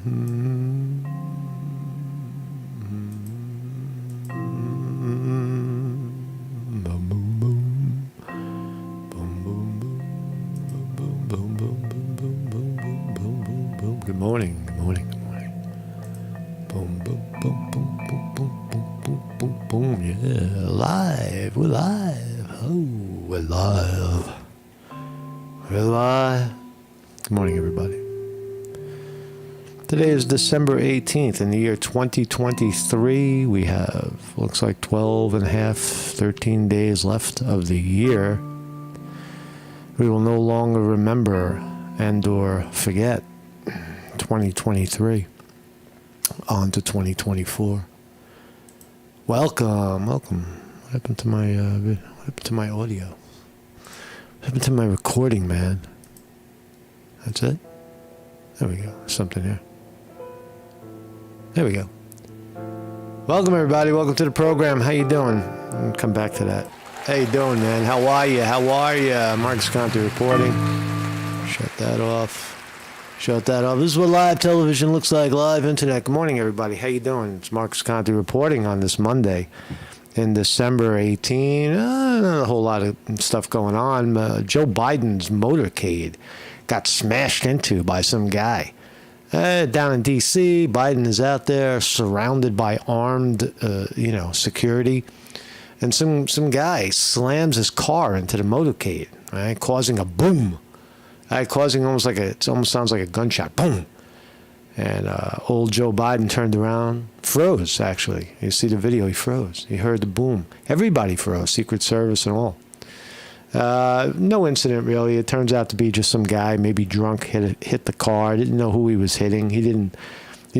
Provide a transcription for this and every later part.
Good morning, good morning, good morning. Boom, boom, boom, boom, boom, boom, boom, boom, boom, boom. Yeah, live. We're live. Oh, we're live. We're live. Good morning, everybody. Today is December 18th in the year 2023. We have, looks like 12 and a half, 13 days left of the year. We will no longer remember and or forget 2023. On to 2024. Welcome. What happened to my audio? What happened to my recording, man? That's it? There we go. Something here. There we go. Welcome, everybody. Welcome to the program. How you doing? I'll come back to that. How you doing, man? How are you? Marcus Conte reporting. Shut that off. This is what live television looks like, live internet. Good morning, everybody. How you doing? It's Marcus Conte reporting on this Monday in December 18. Not a whole lot of stuff going on. Joe Biden's motorcade got smashed into by some guy. Down in D.C., Biden is out there surrounded by armed, security. And some guy slams his car into the motorcade, right, causing a boom. Causing it almost sounds like a gunshot. Boom. And old Joe Biden turned around, froze, actually. You see the video, he froze. He heard the boom. Everybody froze, Secret Service and all. No incident, really. It turns out to be just some guy, maybe drunk, hit the car. Didn't know who he was hitting. He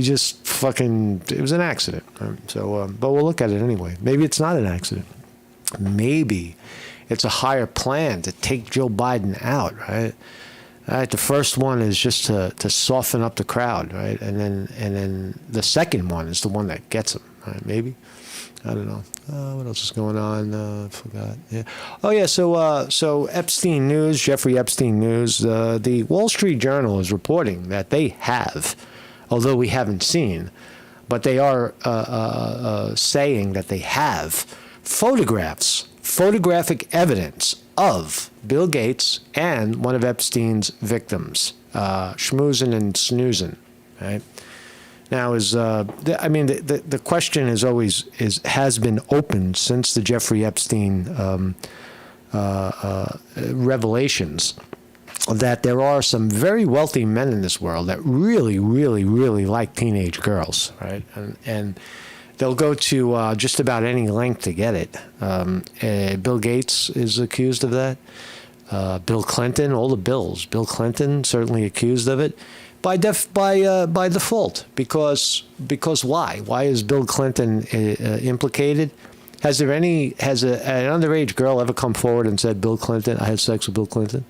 just fucking, it was an accident. Right? So, but we'll look at it anyway. Maybe it's not an accident. Maybe it's a higher plan to take Joe Biden out, right? All right, the first one is just to soften up the crowd, right? And then the second one is the one that gets him, right? Maybe. I don't know. What else is going on? I forgot. Yeah. Oh, yeah, so Epstein News, Jeffery Epstein News, the Wall Street Journal is reporting that they have, although we haven't seen, but they are saying that they have photographic evidence of Bill Gates and one of Epstein's victims, schmoozing and snoozing, right? Now, the question has been open since the Jeffrey Epstein revelations that there are some very wealthy men in this world that really, really, really like teenage girls, right? And they'll go to just about any length to get it. Bill Gates is accused of that. Bill Clinton, all the Bills. Bill Clinton certainly accused of it by default. Because why? Why is Bill Clinton implicated? Has an underage girl ever come forward and said, Bill Clinton, I had sex with Bill Clinton?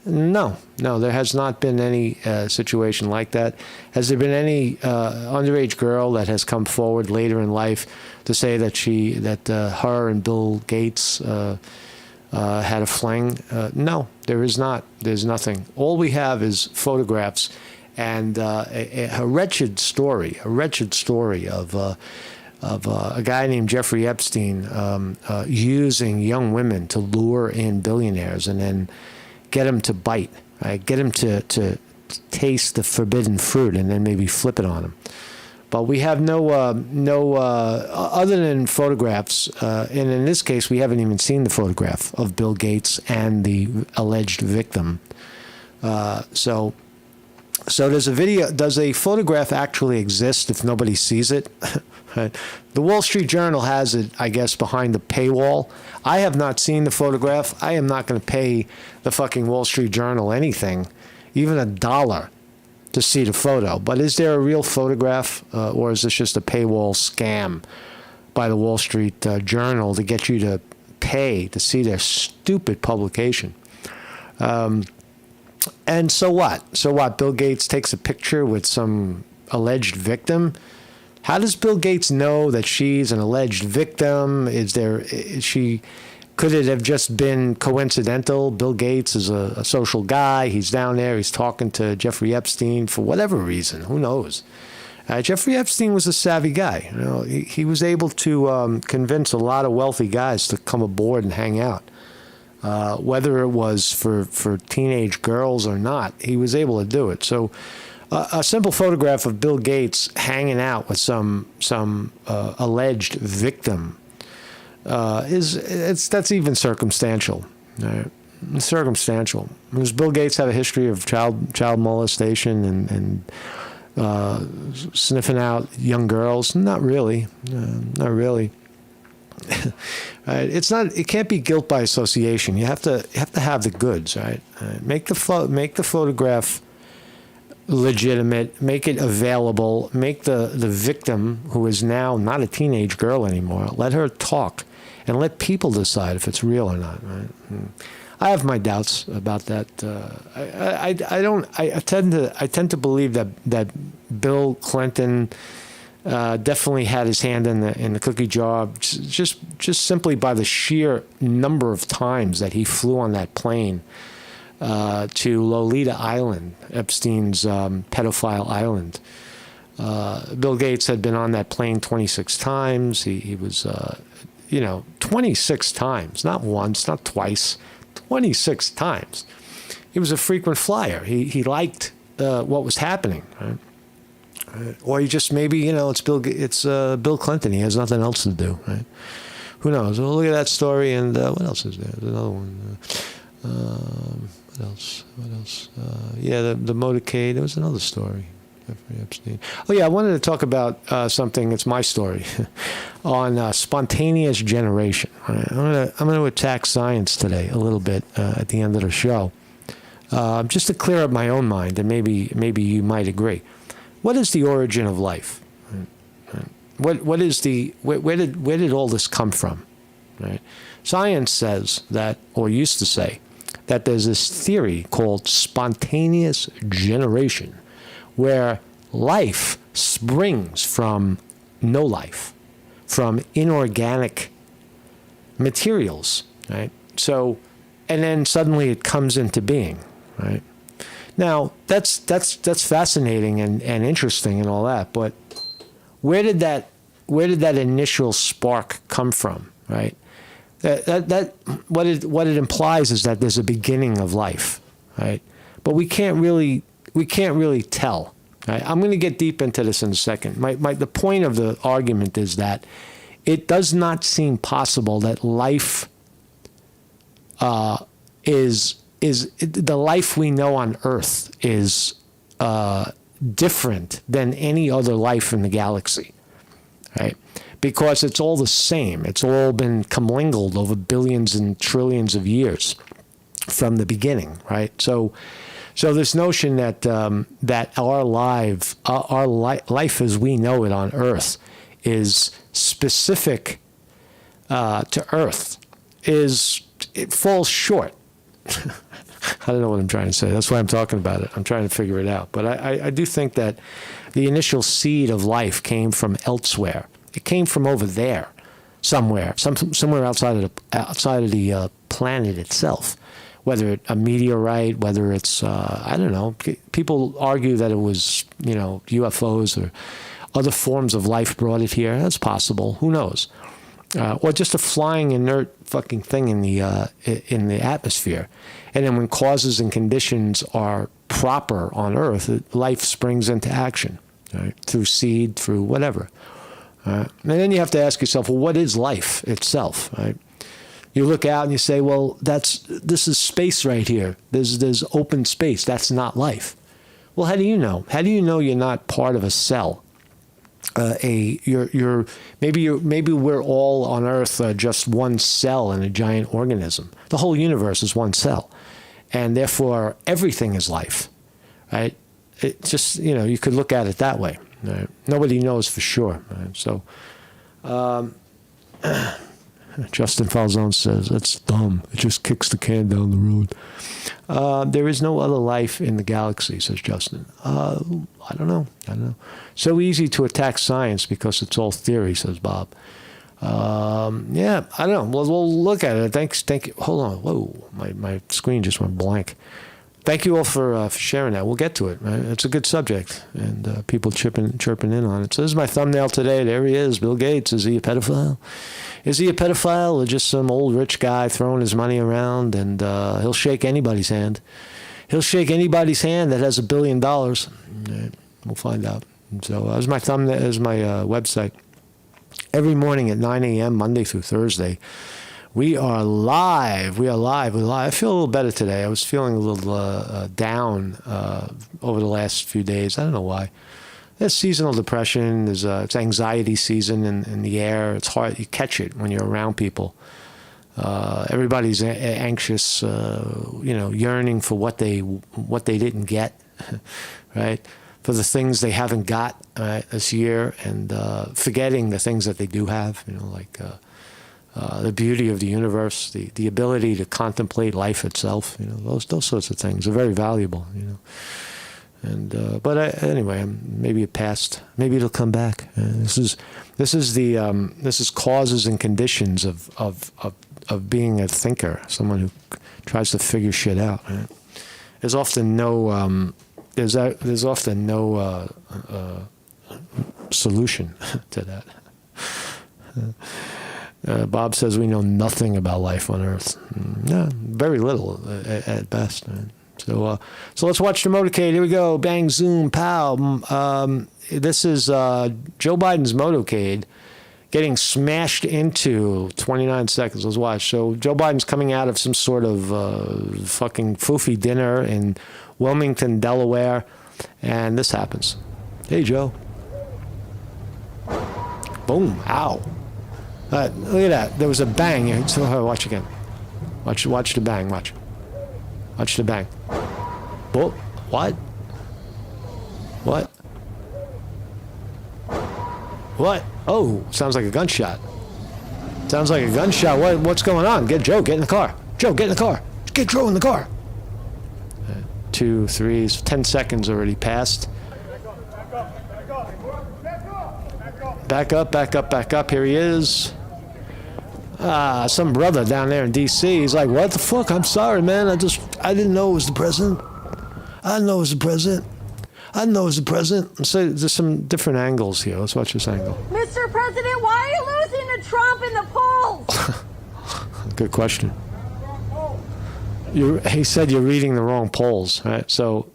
No, there has not been any situation like that. Has there been any underage girl that has come forward later in life to say that her and Bill Gates had a fling? No, there is not. There's nothing. All we have is photographs and a wretched story of a guy named Jeffrey Epstein using young women to lure in billionaires and then get him to bite, right? Get him to taste the forbidden fruit and then maybe flip it on him. But we have no other than photographs, and in this case, we haven't even seen the photograph of Bill Gates and the alleged victim. So does a photograph actually exist if nobody sees it? The Wall Street Journal has it, I guess, behind the paywall. I have not seen the photograph. I am not going to pay the fucking Wall Street Journal anything, even $1, to see the photo. But is there a real photograph, or is this just a paywall scam by the Wall Street Journal to get you to pay to see their stupid publication? And so what? Bill Gates takes a picture with some alleged victim. How does Bill Gates know that she's an alleged victim? Is she Could it have just been coincidental? Bill Gates is a social guy. He's down there. He's talking to Jeffrey Epstein for whatever reason. Who knows? Jeffrey Epstein was a savvy guy. You know, he was able to convince a lot of wealthy guys to come aboard and hang out. Whether it was for teenage girls or not, he was able to do it. So a simple photograph of Bill Gates hanging out with some alleged victim that's even circumstantial. Right? It's circumstantial. Does Bill Gates have a history of child molestation and sniffing out young girls? Not really. Not really. Right? It can't be guilt by association. You have to have the goods, right? Make the photograph legitimate, make it available, make the victim, who is now not a teenage girl anymore, let her talk and let people decide if it's real or not, right? I have my doubts about that. I tend to believe that Bill Clinton definitely had his hand in the cookie jar, just simply by the sheer number of times that he flew on that plane to Lolita Island, Epstein's pedophile island. Bill Gates had been on that plane 26 times. He was, 26 times, not once, not twice, 26 times. He was a frequent flyer. He liked what was happening, right? Or he just maybe, it's Bill Clinton. He has nothing else to do, right? Who knows? Well, look at that story. And what else is there? There's another one. What else? The motorcade. There was another story. Jeffrey Epstein. Oh, yeah, I wanted to talk about something. It's my story on spontaneous generation. Right? I'm going to attack science today a little bit at the end of the show, just to clear up my own mind, and maybe you might agree. What is the origin of life? What is where did all this come from? Right? Science says that, or used to say, that there's this theory called spontaneous generation, where life springs from no life, from inorganic materials, right? So, and then suddenly it comes into being, right? Now, that's fascinating and interesting and all that, but where did that initial spark come from, right? What it implies is that there's a beginning of life, right? But we can't really tell. Right? I'm going to get deep into this in a second. The point of the argument is that it does not seem possible that life is the life we know on Earth is different than any other life in the galaxy, right? Because it's all the same. It's all been commingled over billions and trillions of years from the beginning, right? So this notion that our life as we know it on Earth is specific to Earth it falls short. I don't know what I'm trying to say. That's why I'm talking about it. I'm trying to figure it out. But I do think that the initial seed of life came from elsewhere. It came from over there, somewhere outside of the planet itself. Whether it's a meteorite, whether it's I don't know. People argue that it was UFOs or other forms of life brought it here. That's possible. Who knows? Or just a flying inert fucking thing in the atmosphere. And then when causes and conditions are proper on Earth, life springs into action, right? Through seed, through whatever. And then you have to ask yourself, well, what is life itself, right? You look out and you say, well, this is space right here. There's open space. That's not life. Well, how do you know? How do you know you're not part of a cell? Maybe we're all on Earth just one cell in a giant organism. The whole universe is one cell, and therefore everything is life, right? It just you could look at it that way. Right? Nobody knows for sure. Right? So, Justin Falzone says that's dumb. It just kicks the can down the road. There is no other life in the galaxy, says Justin. I don't know. So easy to attack science because it's all theory, says Bob. Yeah, I don't know. We'll look at it. Thank you. Hold on. Whoa, my screen just went blank. Thank you all for sharing that. We'll get to it. Right? It's a good subject, and people chirping in on it. So this is my thumbnail today. There he is, Bill Gates. Is he a pedophile? Is he a pedophile or just some old rich guy throwing his money around? And he'll shake anybody's hand. He'll shake anybody's hand that has $1 billion. Right? We'll find out. So that was my thumbnail. That was my website. Every morning at 9 a.m., Monday through Thursday, we are live. We are live. I feel a little better today. I was feeling a little down over the last few days. I don't know why. There's seasonal depression. It's anxiety season in the air. It's hard. You catch it when you're around people. Everybody's anxious, yearning for what they didn't get, right? For the things they haven't got this year, and forgetting the things that they do have, like the beauty of the universe, the ability to contemplate life itself, those sorts of things are very valuable, And anyway, maybe it passed. Maybe it'll come back. This is causes and conditions of being a thinker, someone who tries to figure shit out. Right? There's often no solution to that. Bob says we know nothing about life on Earth. Yeah, very little at best. Right? So let's watch the motorcade. Here we go. Bang, zoom, pow. This is Joe Biden's motorcade getting smashed into 29 seconds. Let's watch. So Joe Biden's coming out of some sort of fucking foofy dinner in Wilmington, Delaware, and this happens. Hey, Joe. Boom. Ow. Look at that. There was a bang. So watch again. Watch the bang. Watch the bang. What? Oh, sounds like a gunshot. What's going on? Get in the car. Joe, get in the car. Get Joe in the car. 2, 3, 10 seconds already passed. Back up. Here he is. Some brother down there in D.C. He's like, what the fuck? I'm sorry, man. I didn't know it was the president. So there's some different angles here. Let's watch this angle. Mr. President, why are you losing to Trump in the polls? Good question. He said you're reading the wrong polls, right? So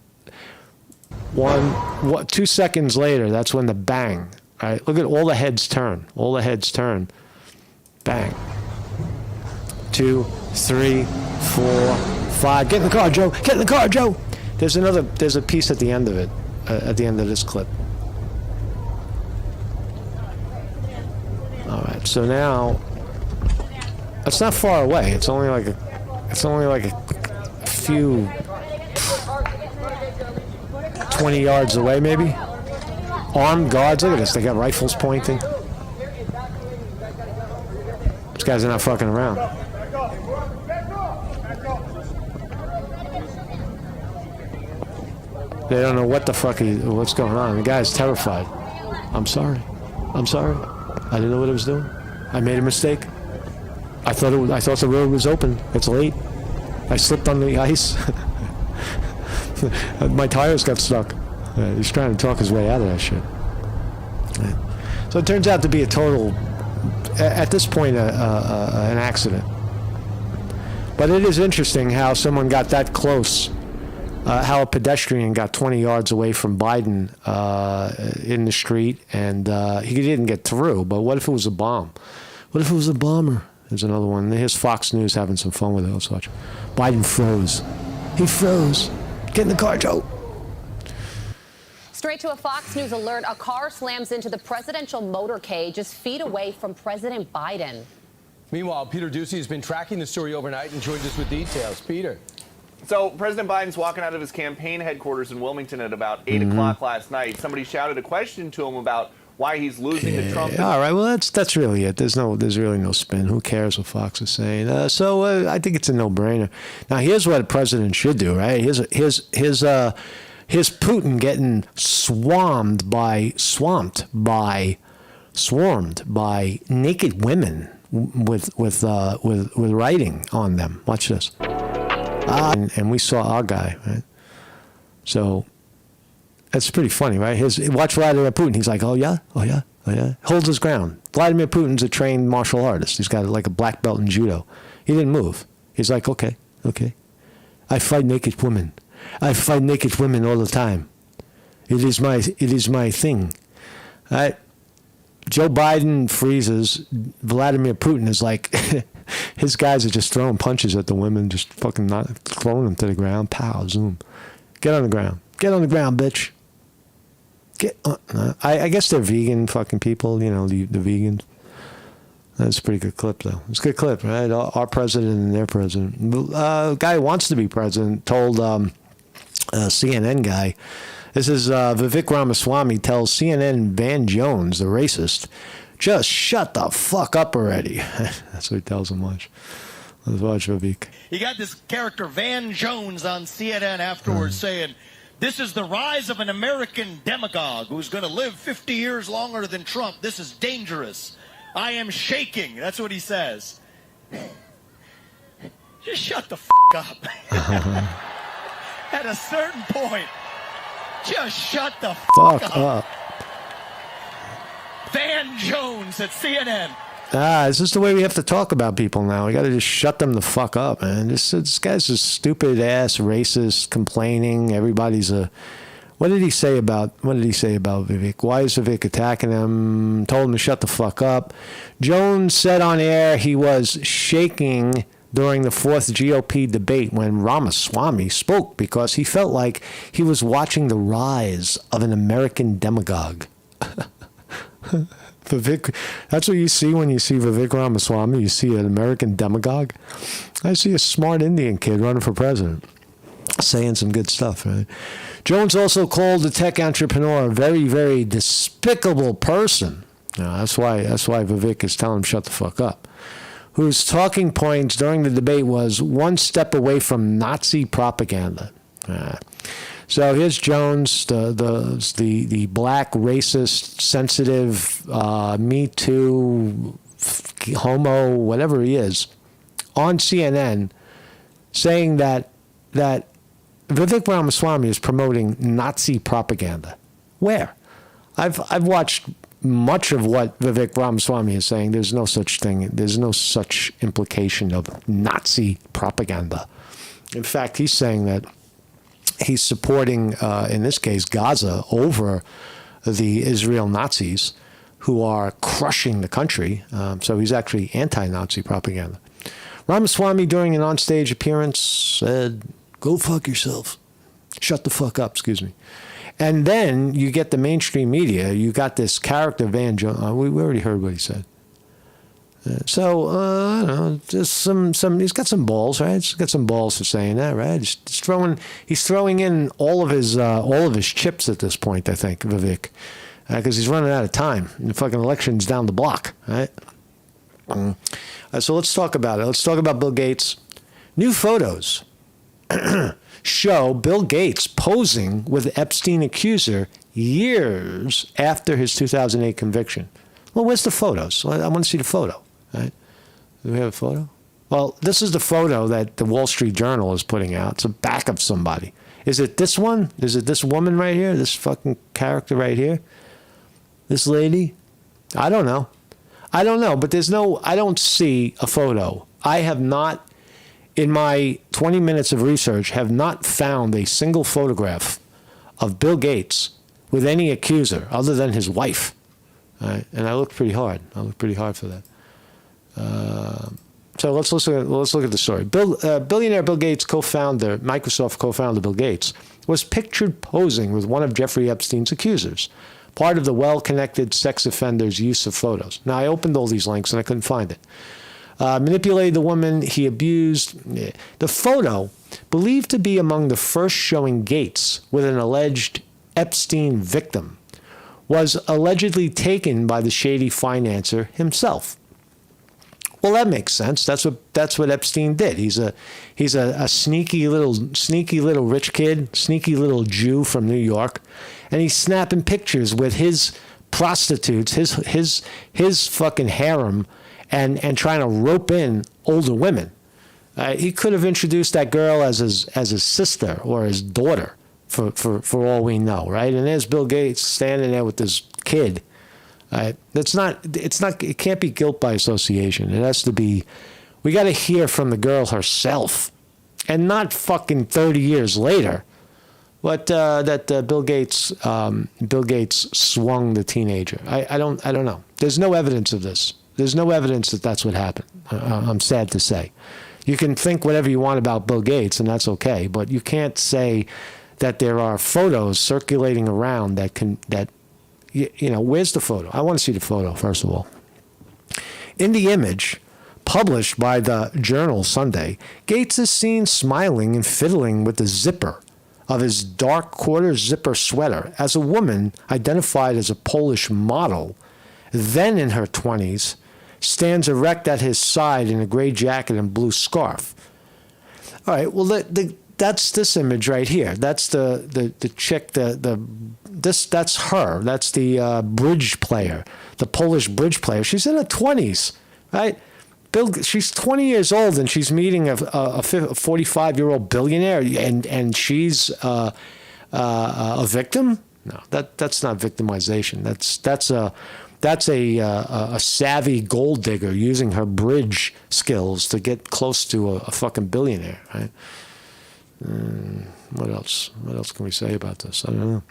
2 seconds later, that's when the bang, right? Look at all the heads turn. Bang. 2, 3, 4, 5. Get in the car, Joe. There's a piece at the end of it, at the end of this clip. All right, so now it's not far away. It's only like a few 20 yards away, maybe. Armed guards. Look at this. They got rifles pointing. These guys are not fucking around. They don't know what the fuck what's going on. The guy's terrified. I'm sorry. I didn't know what I was doing. I made a mistake. I thought the road was open. It's late. I slipped on the ice. My tires got stuck. He's trying to talk his way out of that shit. So it turns out to be a total, at this point, an accident. But it is interesting how someone got that close. How a pedestrian got 20 yards away from Biden in the street, and he didn't get through. But what if it was a bomb? What if it was a bomber? There's another one. Here's Fox News having some fun with it. Let's watch. Biden froze. He froze. Get in the car, Joe. Straight to a Fox News alert. A car slams into the presidential motorcade just feet away from President Biden. Meanwhile, Peter Ducey has been tracking the story overnight and joined us with details. Peter. So President Biden's walking out of his campaign headquarters in Wilmington at about 8 o'clock last night. Somebody shouted a question to him about why he's losing to Trump. All right, well, that's really it. There's really no spin. Who cares what Fox is saying? So I think it's a no-brainer. Now, here's what a president should do, right? Here's Putin getting swamped by swarmed by naked women with writing on them. Watch this. And we saw our guy, right? So that's pretty funny, right? Watch Vladimir Putin. He's like, oh yeah. Holds his ground. Vladimir Putin's a trained martial artist. He's got like a black belt in judo. He didn't move. He's like, okay. I fight naked women. I fight naked women all the time. It is my thing. Right? Joe Biden freezes. Vladimir Putin is like, his guys are just throwing punches at the women, just fucking not throwing them to the ground. Pow, zoom. Get on the ground. Get on the ground, bitch. I guess they're vegan fucking people, the vegans. That's a pretty good clip, though. It's a good clip, right? Our president and their president. A guy who wants to be president told a CNN guy, this is Vivek Ramaswamy tells CNN Van Jones, the racist, just shut the fuck up already. That's what he tells him. Let's watch Vivek. You got this character Van Jones on CNN afterwards saying, this is the rise of an American demagogue who's going to live 50 years longer than Trump. This is dangerous. I am shaking. That's what he says. Just shut the up. At a certain point, just shut the fuck up. Van Jones at CNN. This is the way we have to talk about people now. We got to just shut them the fuck up, man. This guy's a stupid ass racist, complaining. Everybody's a. What did he say about Vivek? Why is Vivek attacking him? Told him to shut the fuck up. Jones said on air he was shaking during the fourth GOP debate when Ramaswamy spoke because he felt like he was watching the rise of an American demagogue. Vivek, that's what you see when you see Vivek Ramaswamy. You see an American demagogue. I see a smart Indian kid running for president, saying some good stuff, right? Jones also called the tech entrepreneur a very, very despicable person. That's why Vivek is telling him shut the fuck up. Whose talking points during the debate was one step away from Nazi propaganda. So here's Jones, the black, racist, sensitive, Me Too, homo, whatever he is, on CNN, saying that Vivek Ramaswamy is promoting Nazi propaganda. Where? I've watched much of what Vivek Ramaswamy is saying. There's no such thing. There's no such implication of Nazi propaganda. In fact, he's saying that he's supporting, in this case, Gaza over the Israel Nazis who are crushing the country. So he's actually anti-Nazi propaganda. Ramaswamy, during an onstage appearance, said, go fuck yourself. Shut the fuck up, excuse me. And then you get the mainstream media. You got this character, Van Jones. We already heard what he said. I don't know, just some. He's got some balls, right? He's got some balls for saying that, right? He's throwing in all of his chips at this point. I think Vivek, because he's running out of time. The fucking election's down the block, right? So let's talk about it. Let's talk about Bill Gates. New photos show Bill Gates posing with Epstein accuser years after his 2008 conviction. Well, where's the photos? I want to see the photo. Right? Do we have a photo? Well, this is the photo that the Wall Street Journal is putting out. It's a back of somebody. Is it this one? Is it this woman right here? This fucking character right here? This lady? I don't know. But I don't see a photo. I have not, in my 20 minutes of research, have not found a single photograph of Bill Gates with any accuser other than his wife. Right? And I looked pretty hard. For that. So let's look at the story. Billionaire Bill Gates, Microsoft co-founder Bill Gates, was pictured posing with one of Jeffrey Epstein's accusers, part of the well-connected sex offender's use of photos. Now, I opened all these links and I couldn't find it. Manipulated the woman he abused. The photo, believed to be among the first showing Gates with an alleged Epstein victim, was allegedly taken by the shady financier himself. Well, that makes sense. That's what Epstein did. He's a sneaky little rich kid, sneaky little Jew from New York, and he's snapping pictures with his prostitutes, his fucking harem, and trying to rope in older women. He could have introduced that girl as his sister or his daughter, for all we know, right? And there's Bill Gates standing there with this kid. It can't be guilt by association. It has to be. We got to hear from the girl herself, and not fucking 30 years later. But that Bill Gates swung the teenager. I don't know. There's no evidence of this. There's no evidence that that's what happened. I'm sad to say. You can think whatever you want about Bill Gates, and that's okay. But you can't say that there are photos circulating around where's the photo? I want to see the photo, first of all. In the image published by the Journal Sunday, Gates is seen smiling and fiddling with the zipper of his dark quarter zipper sweater as a woman identified as a Polish model, then in her 20s, stands erect at his side in a gray jacket and blue scarf. All right, well, that's this image right here. That's the chick, that's her. That's the bridge player, the Polish bridge player. She's in her 20s, right? She's 20 years old, and she's meeting a 45-year-old billionaire, and she's a victim? No, that's not victimization. That's a savvy gold digger using her bridge skills to get close to a fucking billionaire, right? What else? What else can we say about this? I don't know.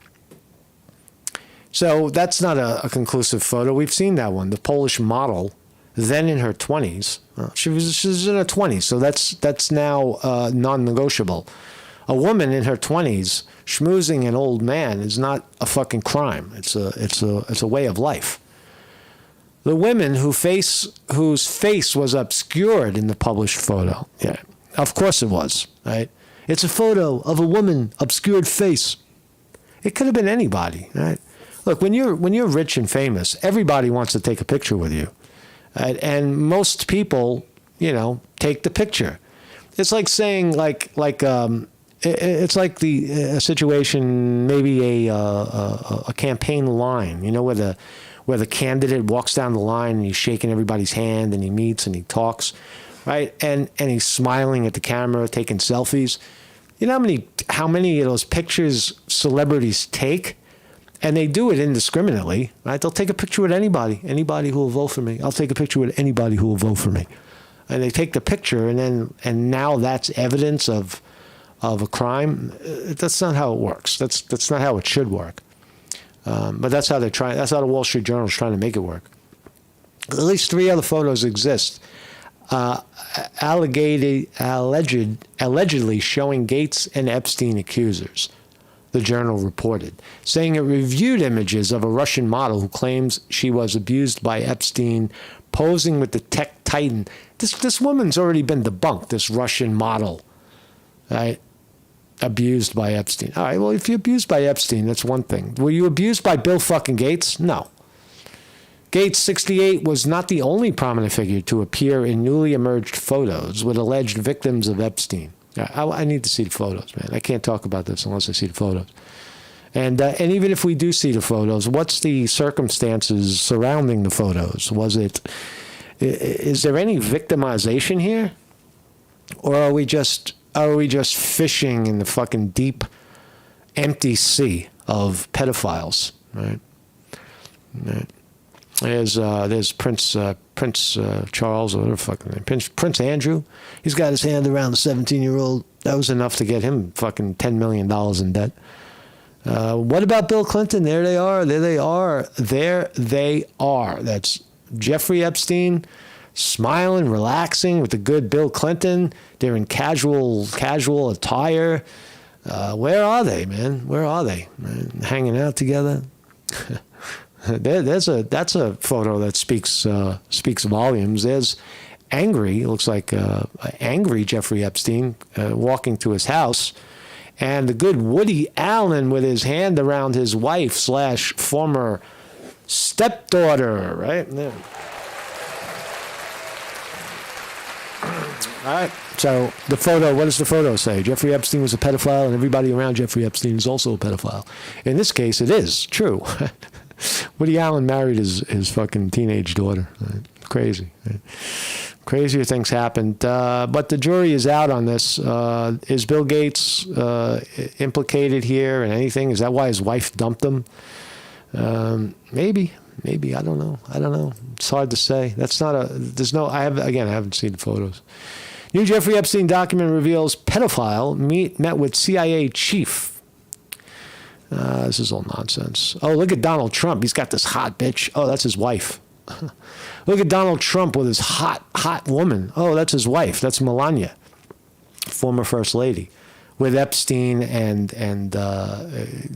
So that's not a conclusive photo. We've seen that one. The Polish model, then in her 20s. She was in her 20s, so that's now non-negotiable. A woman in her 20s schmoozing an old man is not a fucking crime. It's a way of life. The women whose face was obscured in the published photo. Yeah, of course it was, right? It's a photo of a woman, obscured face. It could have been anybody, right? Look, when you're rich and famous, everybody wants to take a picture with you. And most people, take the picture. It's like saying it's like a situation, maybe a campaign line, where the candidate walks down the line and he's shaking everybody's hand and he meets and he talks, right? And he's smiling at the camera, taking selfies. You know how many of those pictures celebrities take? And they do it indiscriminately, right? They'll take a picture with anybody who will vote for me. I'll take a picture with anybody who will vote for me. And they take the picture, and now that's evidence of a crime. That's not how it works. That's not how it should work. But that's how they're trying. That's how the Wall Street Journal is trying to make it work. At least 3 other photos exist, allegedly showing Gates and Epstein accusers. The Journal reported, saying it reviewed images of a Russian model who claims she was abused by Epstein, posing with the tech titan. This woman's already been debunked, this Russian model, right? Abused by Epstein. All right, well, if you're abused by Epstein, that's one thing. Were you abused by Bill fucking Gates? No. Gates, 68, was not the only prominent figure to appear in newly emerged photos with alleged victims of Epstein. I need to see the photos, man. I can't talk about this unless I see the photos. And even if we do see the photos, what's the circumstances surrounding the photos? Is there any victimization here? Or are we just fishing in the fucking deep, empty sea of pedophiles, right? There's Prince Charles, or whatever the fucking name, Prince Andrew. He's got his hand around the 17-year-old. That was enough to get him fucking $10 million in debt. What about Bill Clinton? There they are. There they are. That's Jeffrey Epstein, smiling, relaxing with the good Bill Clinton. They're in casual attire. Where are they, man? Where are they? Man? Hanging out together. That's a photo that speaks volumes. There's angry. It looks like angry Jeffrey Epstein walking to his house, and the good Woody Allen with his hand around his wife / former stepdaughter. Right there. All right. So the photo. What does the photo say? Jeffrey Epstein was a pedophile, and everybody around Jeffrey Epstein is also a pedophile. In this case, it is true. Woody Allen married his fucking teenage daughter. Right? Crazy. Right? Crazier things happened. But the jury is out on this. Is Bill Gates implicated here in anything? Is that why his wife dumped him? Maybe. I don't know. It's hard to say. I haven't seen the photos. New Jeffrey Epstein document reveals pedophile met with CIA chief. This is all nonsense. Oh, look at Donald Trump. He's got this hot bitch. Oh, that's his wife. Look at Donald Trump with his hot woman. Oh, that's his wife. That's Melania, former first lady, with Epstein and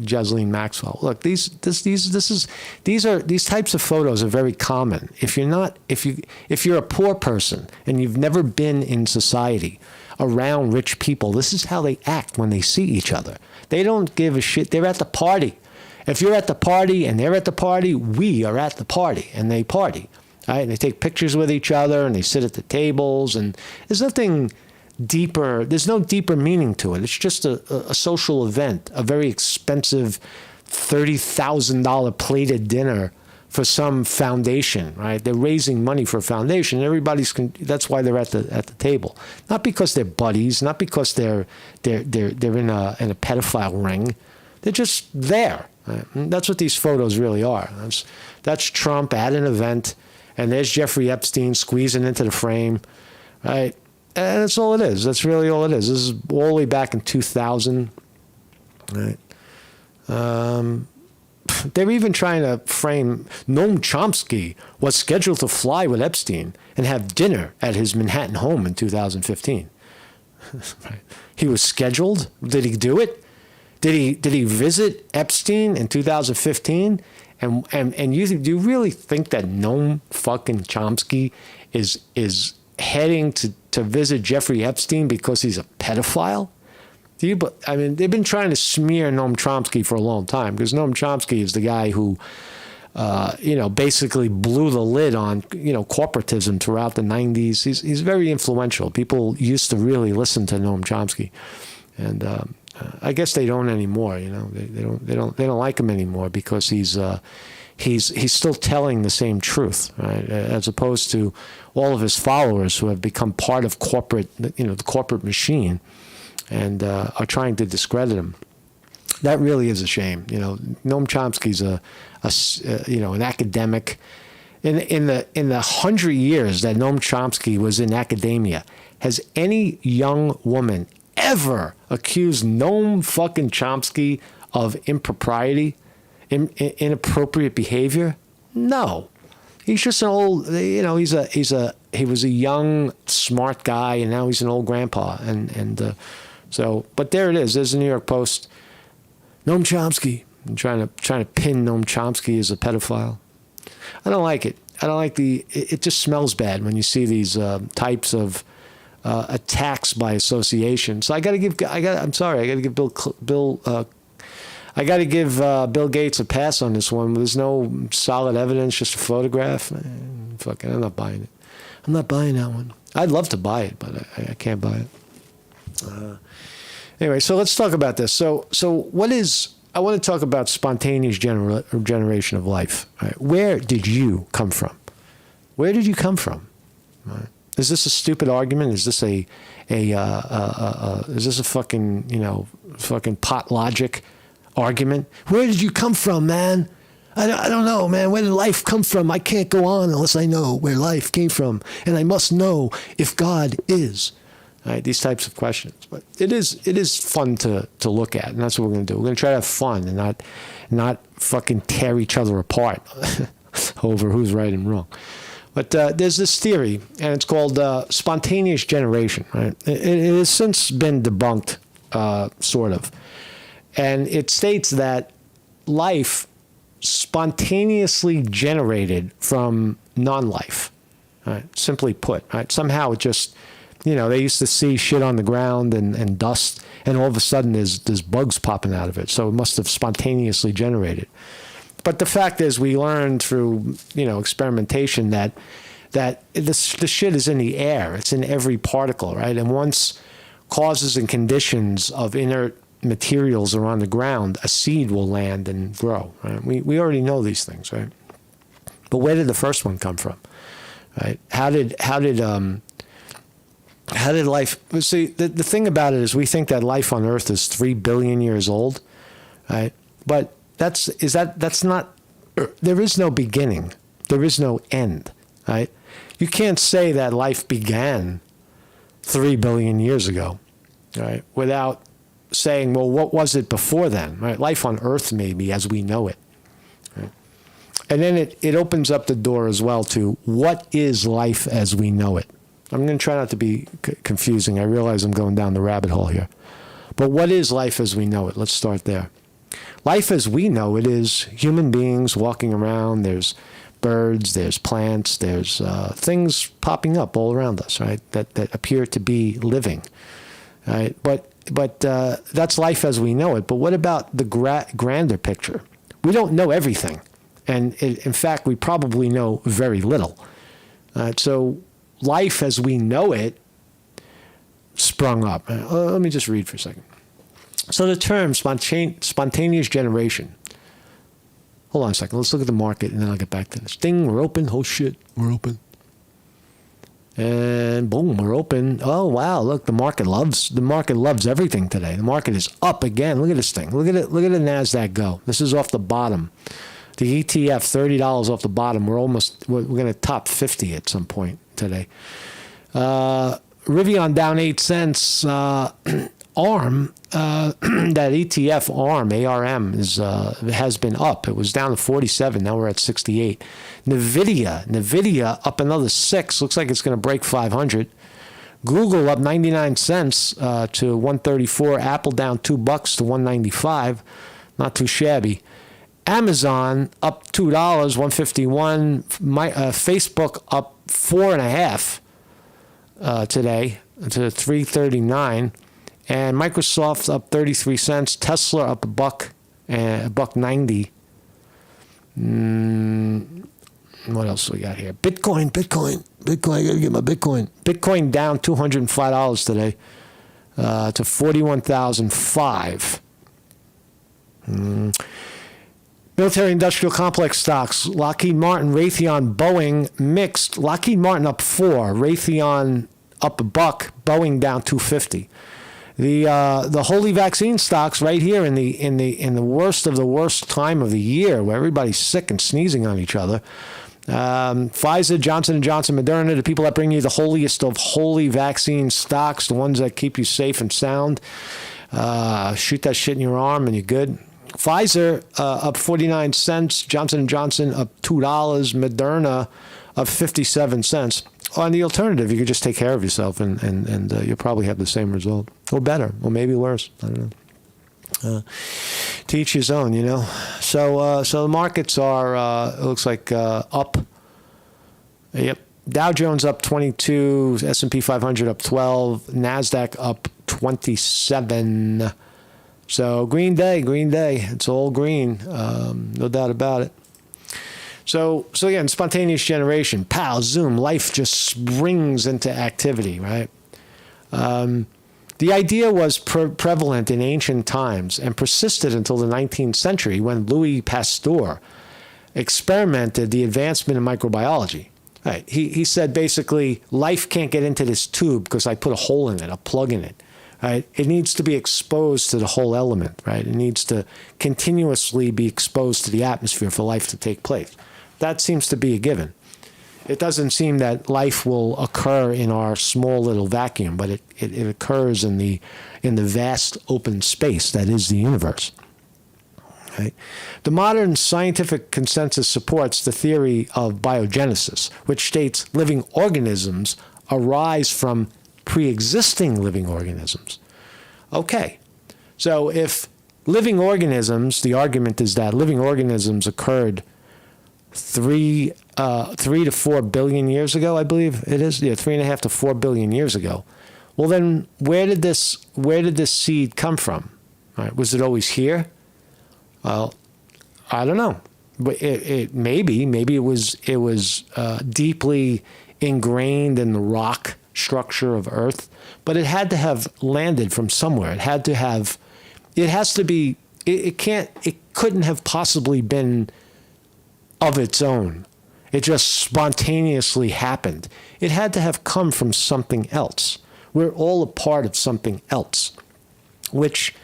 Ghislaine Maxwell. Look, these types of photos are very common. If you're a poor person and you've never been in society around rich people, this is how they act when they see each other. They don't give a shit. They're at the party. If you're at the party and they're at the party, we are at the party, and they party. Right? And they take pictures with each other, and they sit at the tables, and there's nothing deeper. There's no deeper meaning to it. It's just a social event, a very expensive $30,000 plated dinner for some foundation, right? They're raising money for a foundation. That's why they're at the table, not because they're buddies, not because they're in a pedophile ring. They're just there. Right? That's what these photos really are. That's Trump at an event, and there's Jeffrey Epstein squeezing into the frame, right? And that's all it is. That's really all it is. This is all the way back in 2000, right? They're even trying to frame Noam Chomsky was scheduled to fly with Epstein and have dinner at his Manhattan home in 2015. Right. He was scheduled. Did he do it? Did he visit Epstein in 2015? And do you really think that Noam fucking Chomsky is heading to visit Jeffrey Epstein because he's a pedophile? They've been trying to smear Noam Chomsky for a long time, because Noam Chomsky is the guy who, basically blew the lid on, corporatism throughout the 90s. He's very influential. People used to really listen to Noam Chomsky, and I guess they don't anymore. They don't like him anymore because he's still telling the same truth, right? As opposed to all of his followers who have become part of the corporate machine, and are trying to discredit him. That really is a shame. Noam Chomsky's an academic. In the 100 years that Noam Chomsky was in academia, has any young woman ever accused Noam fucking Chomsky of impropriety, inappropriate behavior? No. He's just an old, he was a young, smart guy, and now he's an old grandpa. But there it is. There's the New York Post. Noam Chomsky. I'm trying to pin Noam Chomsky as a pedophile. I don't like it. I don't like it just smells bad when you see these types of attacks by association. So I got to give Bill Gates a pass on this one. There's no solid evidence, just a photograph. I'm not buying it. I'm not buying that one. I'd love to buy it, but I can't buy it. Anyway, so let's talk about this. So I want to talk about spontaneous generation of life. Right? Where did you come from? Where did you come from? Right? Is this a stupid argument? Is this is this a fucking pot logic argument? Where did you come from, man? I don't know, man. Where did life come from? I can't go on unless I know where life came from, and I must know if God is. Right, these types of questions, but it is fun to look at, and that's what we're going to do. We're going to try to have fun and not fucking tear each other apart over who's right and wrong. But there's this theory, and it's called spontaneous generation. Right, it has since been debunked, sort of, and it states that life spontaneously generated from non-life. Right, simply put, right, somehow it just. They used to see shit on the ground and dust, and all of a sudden there's bugs popping out of it. So it must have spontaneously generated. But the fact is, we learned through experimentation that the shit is in the air. It's in every particle, right? And once causes and conditions of inert materials are on the ground, a seed will land and grow. Right? We already know these things, right? But where did the first one come from? Right? How did life? See, the thing about it is we think that life on Earth is 3 billion years old, right? But that's not. There is no beginning. There is no end, right? You can't say that life began 3 billion years ago, right? Without saying, well, what was it before then, right? Life on Earth, maybe, as we know it. Right? And then it opens up the door as well to what is life as we know it. I'm going to try not to be confusing. I realize I'm going down the rabbit hole here. But what is life as we know it? Let's start there. Life as we know it is human beings walking around. There's birds, there's plants, there's things popping up all around us, right? That appear to be living, right? But that's life as we know it. But what about the grander picture? We don't know everything. And in fact, we probably know very little. So life as we know it sprung up. Let me just read for a second. So the term spontaneous generation. Hold on a second. Let's look at the market, and then I'll get back to this. Ding, we're open. Oh, shit, we're open. And boom, we're open. Oh, wow, look, the market loves everything today. The market is up again. Look at this thing. Look at it. Look at the NASDAQ go. This is off the bottom. The ETF, $30 off the bottom. We're going to top 50 at some point today. Rivian down 8 cents. ARM, that ETF ARM, ARM has been up. It was down to 47. Now we're at 68. NVIDIA up another 6. Looks like it's going to break 500. Google up 99 cents to 134. Apple down $2 to 195. Not too shabby. Amazon up $2, 151. Facebook up 4.5 today to 339. And Microsoft up 33 cents. Tesla up $1.90. What else we got here? Bitcoin. I gotta get my Bitcoin. Bitcoin down $205 today to 41,005. Military industrial complex stocks. Lockheed Martin, Raytheon, Boeing mixed. Lockheed Martin up 4. Raytheon up $1. Boeing down 250. The holy vaccine stocks right here in the worst of the worst time of the year, where everybody's sick and sneezing on each other. Pfizer, Johnson & Johnson, Moderna, the people that bring you the holiest of holy vaccine stocks, the ones that keep you safe and sound. Shoot that shit in your arm and you're good. Pfizer up 49 cents, Johnson & Johnson up $2, Moderna up 57 cents. On the alternative, you could just take care of yourself and you'll probably have the same result. Or better, or maybe worse. I don't know. To each his own, you know. So the markets are, it looks like, up. Yep. Dow Jones up 22, S&P 500 up 12, NASDAQ up 27. So green day. It's all green. No doubt about it. So again, spontaneous generation, pow, zoom, life just springs into activity, right? The idea was prevalent in ancient times and persisted until the 19th century when Louis Pasteur experimented the advancement in microbiology. Right? He said basically, life can't get into this tube because I put a hole in it, a plug in it. Right? It needs to be exposed to the whole element, right? It needs to continuously be exposed to the atmosphere for life to take place. That seems to be a given. It doesn't seem that life will occur in our small little vacuum, but it occurs in the vast open space that is the universe. Right? The modern scientific consensus supports the theory of biogenesis, which states living organisms arise from pre-existing living organisms. Okay, so if living organisms, the argument is that living organisms occurred 3 to 4 billion years ago, I believe it is. Yeah, 3.5 to 4 billion years ago. Well, then where did this seed come from? Right? Was it always here? Well, I don't know. But maybe it was deeply ingrained in the rock structure of Earth. But it had to have landed from somewhere. It had to have it has to be, it couldn't have possibly been of its own. It just spontaneously happened. It had to have come from something else. We're all a part of something else, which,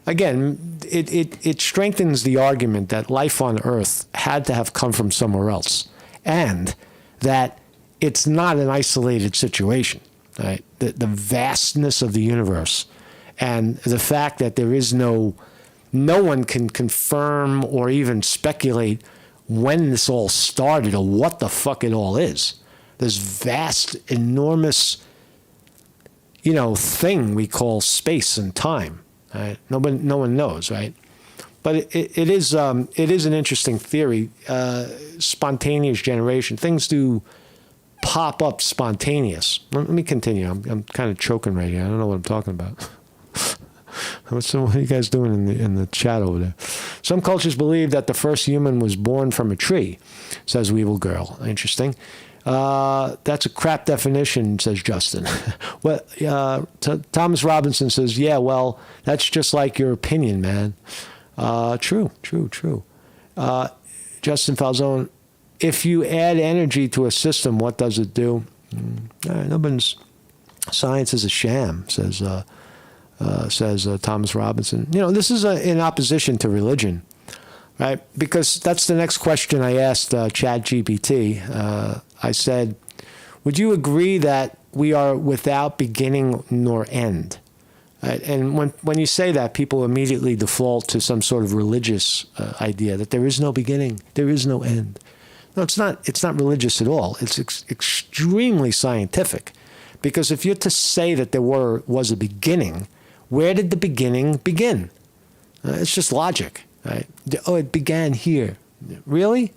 again, it strengthens the argument that life on Earth had to have come from somewhere else, and that it's not an isolated situation. Right? The vastness of the universe, and the fact that there is no one can confirm or even speculate when this all started or what the fuck it all is. This vast, enormous, thing we call space and time. Right? No one knows, right? But it is an interesting theory. Spontaneous generation. Things do pop up spontaneous. Let me continue. I'm kind of choking right here. I don't know what I'm talking about. What are you guys doing in the chat over there? Some cultures believe that the first human was born from a tree, says Weevil Girl. Interesting. That's a crap definition, says Justin. Well, Thomas Robinson says, yeah, well, that's just like your opinion, man. True. Justin Falzone, if you add energy to a system, what does it do? Science is a sham, says Thomas Robinson. This is in opposition to religion, right? Because that's the next question I asked ChatGPT. I said, would you agree that we are without beginning nor end? Right? And when you say that, people immediately default to some sort of religious idea that there is no beginning, there is no end. No, it's not. It's not religious at all. It's extremely scientific, because if you're to say that there was a beginning, where did the beginning begin? It's just logic, right? Oh, it began here. Really?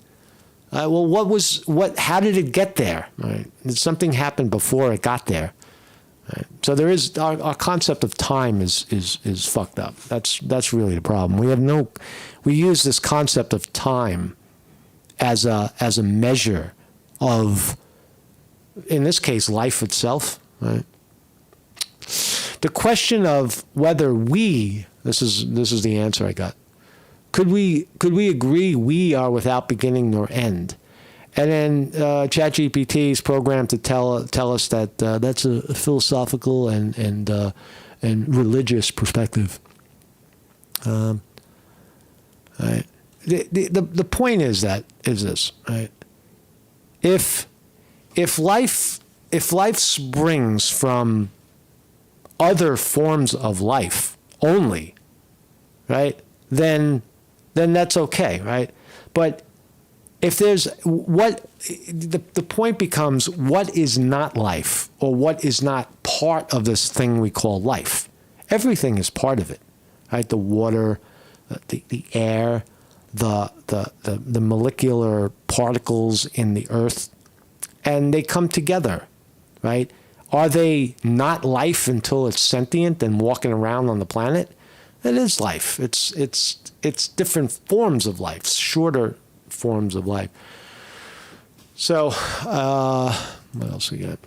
Well, how did it get there? Right? Did something happen before it got there? Right? So there is our concept of time is fucked up. That's really the problem. We use this concept of time as a measure of, in this case, life itself. Right? The question of whether this is the answer I got. Could we agree we are without beginning nor end? And then ChatGPT is programmed to tell us that that's a philosophical and religious perspective. Right. The point is this, right? If life springs from other forms of life only, right? Then that's okay, right? But if there's the point becomes, what is not life, or what is not part of this thing we call life? Everything is part of it, right? The water, the air, the molecular particles in the earth, and they come together, right? Are they not life until it's sentient and walking around on the planet? It is life. It's different forms of life, shorter forms of life. So, what else we got?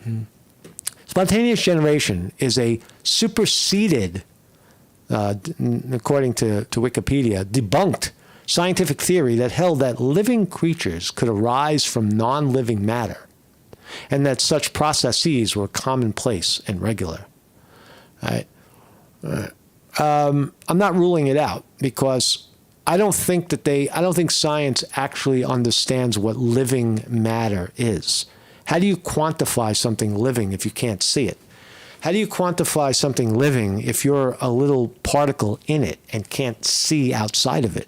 Spontaneous generation is a superseded, according to Wikipedia, debunked scientific theory that held that living creatures could arise from non-living matter, and that such processes were commonplace and regular. Right? I'm not ruling it out, because I don't think science actually understands what living matter is. How do you quantify something living if you can't see it? How do you quantify something living if you're a little particle in it and can't see outside of it?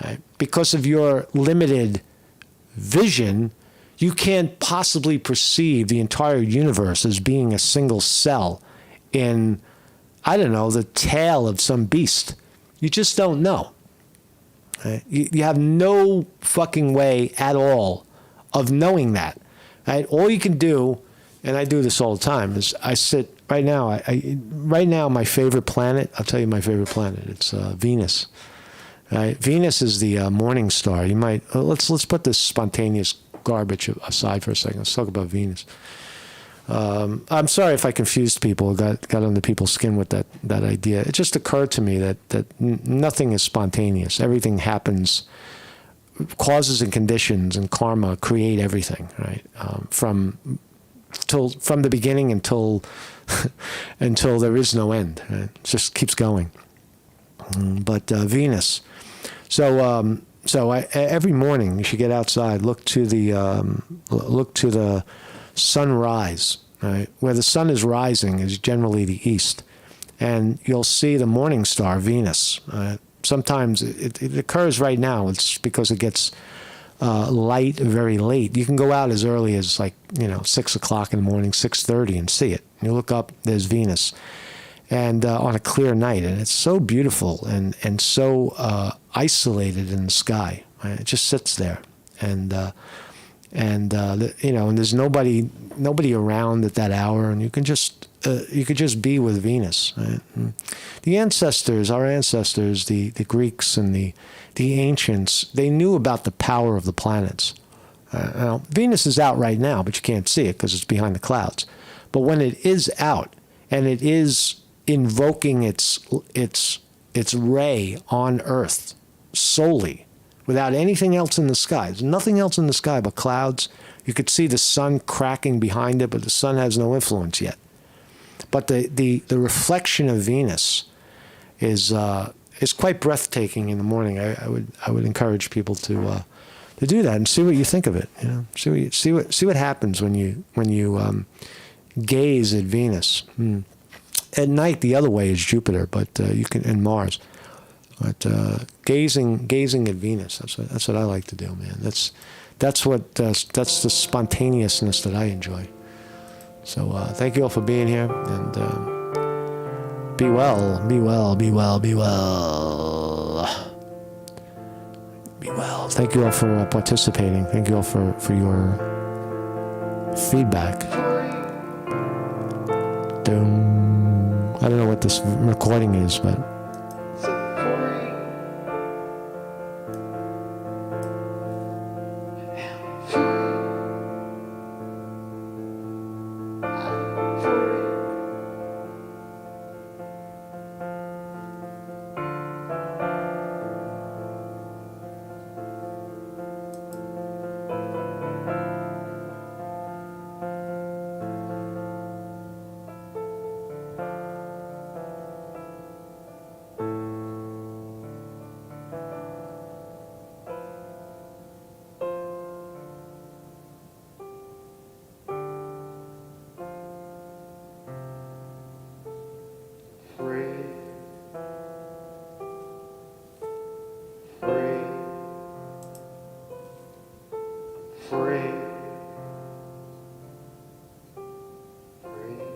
Right? Because of your limited vision, you can't possibly perceive the entire universe as being a single cell in, I don't know, the tail of some beast. You just don't know. Right? You have no fucking way at all of knowing that. Right? All you can do, and I do this all the time, is I sit right now. Right now, my favorite planet. I'll tell you my favorite planet. It's Venus. Right? Venus is the morning star. You might let's put this spontaneous garbage aside for a second. Let's talk about Venus. I'm sorry if I confused people, got under people's skin with that idea. It just occurred to me that nothing is spontaneous. Everything happens. Causes and conditions and karma create everything, right? From the beginning until until there is no end. Right? It just keeps going. But Venus. So every morning you should get outside, look to the sunrise. Right? Where the sun is rising is generally the east, and you'll see the morning star Venus. Sometimes it occurs right now. It's because it gets light very late. You can go out as early as 6 o'clock in the morning, 6:30, and see it. You look up, there's Venus, and on a clear night, and it's so beautiful and so isolated in the sky. Right? It just sits there, and there's nobody around at that hour, and you could just be with Venus. Right? The ancestors, our ancestors, the Greeks and the ancients, they knew about the power of the planets. Now, Venus is out right now, but you can't see it because it's behind the clouds. But when it is out and it is invoking its ray on Earth solely, without anything else in the sky. There's nothing else in the sky but clouds. You could see the sun cracking behind it, but the sun has no influence yet. But the reflection of Venus is quite breathtaking in the morning. I would encourage people to do that and see what you think of it. See what happens when you gaze at Venus. At night, the other way is Jupiter, but you can and Mars. But gazing at Venus, that's what I like to do, man. That's the spontaneousness that I enjoy. So thank you all for being here, and be well, be well, be well, be well. Be well. Thank you all for participating. Thank you all for your feedback. I don't know what this recording is, but